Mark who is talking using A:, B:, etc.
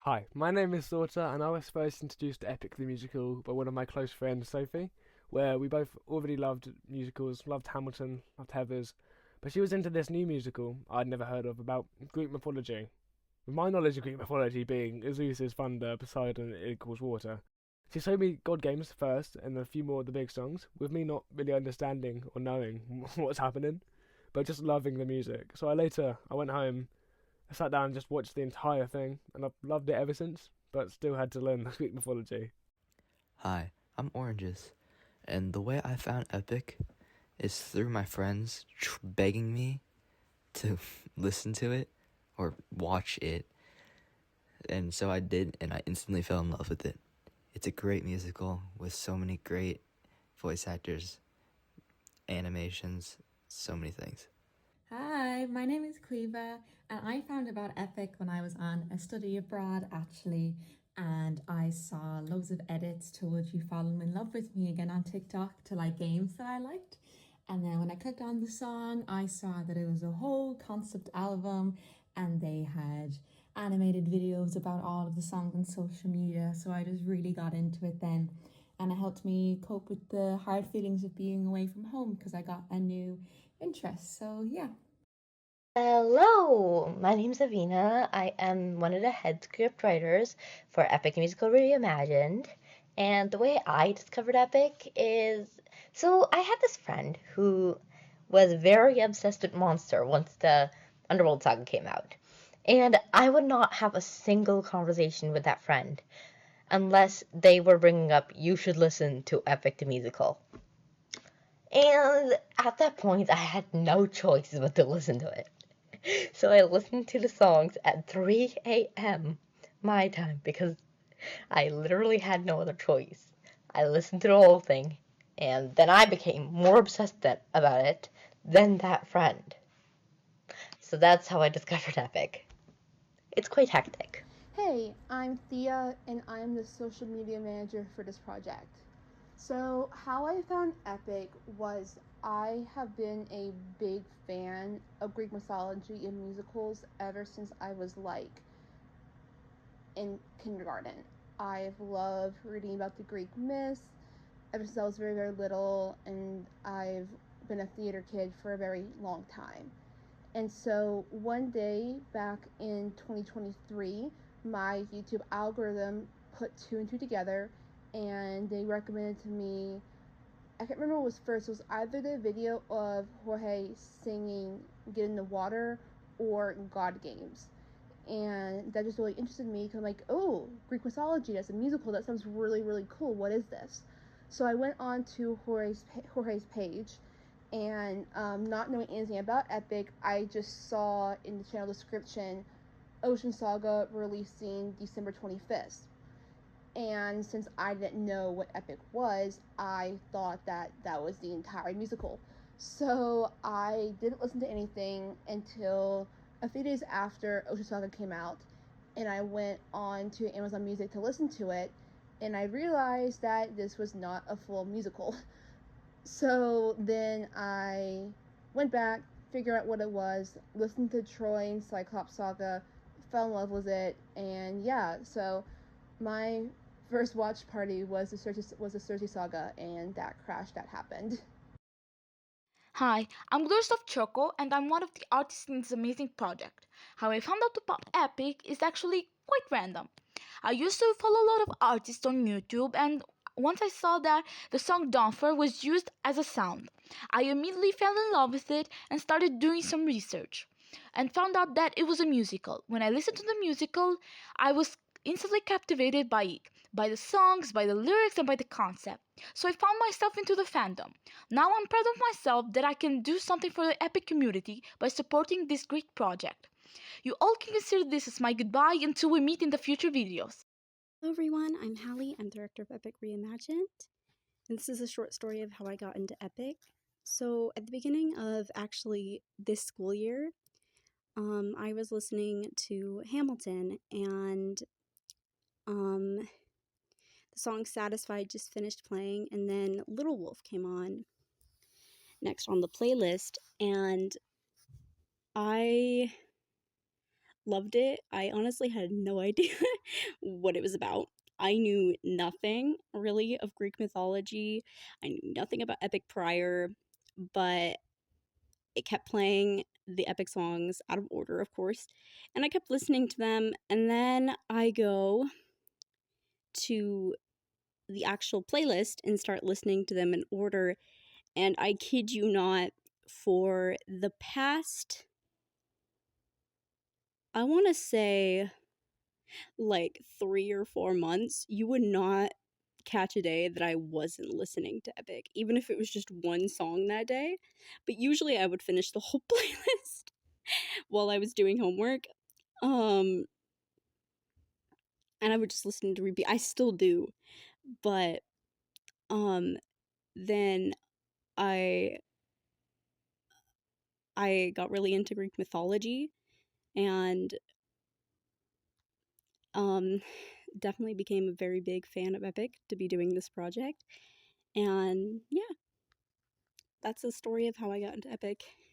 A: Hi, my name is Sauter, and I was first introduced to Epic the Musical by one of my close friends, Sophie, where we both already loved musicals, loved Hamilton, loved Heathers, but she was into this new musical I'd never heard of about Greek mythology. With my knowledge of Greek mythology being Zeus is thunder, Poseidon equals water. She showed me God Games first, and a few more of the big songs, with me not really understanding or knowing what's happening, but just loving the music. So I went home, I sat down and just watched the entire thing, and I've loved it ever since, but still had to learn the Greek mythology.
B: Hi, I'm Oranges, and the way I found Epic is through my friends begging me to listen to it or watch it, and so I did, and I instantly fell in love with it. It's a great musical with so many great voice actors, animations, so many things.
C: Hi, my name is Cleva, and I found about Epic when I was on a study abroad actually. And I saw loads of edits to Would You Fall in Love with Me again on TikTok to like games that I liked. And then when I clicked on the song, I saw that it was a whole concept album and they had animated videos about all of the songs on social media. So I just really got into it then. And it helped me cope with the hard feelings of being away from home because I got a new interest. So yeah.
D: Hello, my name's Avina. I am one of the head script writers for Epic Musical Reimagined. And the way I discovered Epic is so I had this friend who was very obsessed with Monster once the Underworld Saga came out. And I would not have a single conversation with that friend unless they were bringing up, you should listen to Epic the Musical. And at that point, I had no choice but to listen to it. So I listened to the songs at 3 a.m. my time because I literally had no other choice. I listened to the whole thing, and then I became more obsessed about it than that friend. So that's how I discovered Epic. It's quite hectic.
E: Hey, I'm Thea, and I'm the social media manager for this project. So, how I found Epic was I have been a big fan of Greek mythology and musicals ever since I was like in kindergarten. I've loved reading about the Greek myths ever since I was very, very little, and I've been a theater kid for a very long time. And so one day back in 2023, my YouTube algorithm put two and two together and they recommended to me, I can't remember what was first, it was either the video of Jorge singing Get in the Water or God Games. And that just really interested me because I'm like, oh, Greek mythology, that's a musical, that sounds really, really cool. What is this? So I went on to Jorge's page and not knowing anything about Epic, I just saw in the channel description Ocean Saga releasing December 25th. And since I didn't know what Epic was, I thought that that was the entire musical. So I didn't listen to anything until a few days after Ocean Saga came out, and I went on to Amazon Music to listen to it, and I realized that this was not a full musical. So then I went back, figured out what it was, listened to Troy and Cyclops Saga, fell in love with it, and yeah, so my first watch party was the Cersei Saga, and that crash that happened.
F: Hi, I'm Gustav Choco, and I'm one of the artists in this amazing project. How I found out about Epic is actually quite random. I used to follow a lot of artists on YouTube, and once I saw that the song Donfer was used as a sound, I immediately fell in love with it and started doing some research and found out that it was a musical. When I listened to the musical, I was instantly captivated by it, by the songs, by the lyrics, and by the concept. So I found myself into the fandom. Now I'm proud of myself that I can do something for the Epic community by supporting this great project. You all can consider this as my goodbye until we meet in the future videos.
G: Hello everyone, I'm Hallie. I'm director of Epic Reimagined, and this is a short story of how I got into Epic. So at the beginning of actually this school year, I was listening to Hamilton, and the song Satisfied just finished playing, and then Little Wolf came on next on the playlist, and I loved it. I honestly had no idea what it was about. I knew nothing really of Greek mythology. I knew nothing about epic prior, but it kept playing the epic songs out of order, of course, and I kept listening to them. And then I go to the actual playlist and start listening to them in order. And I kid you not, for the past, I want to say, like 3 or 4 months, you would not catch a day that I wasn't listening to Epic, even if it was just one song that day. But usually I would finish the whole playlist while I was doing homework. And I would just listen to repeat. I still do. But then I got really into Greek mythology and definitely became a very big fan of Epic to be doing this project. And yeah, that's the story of how I got into Epic.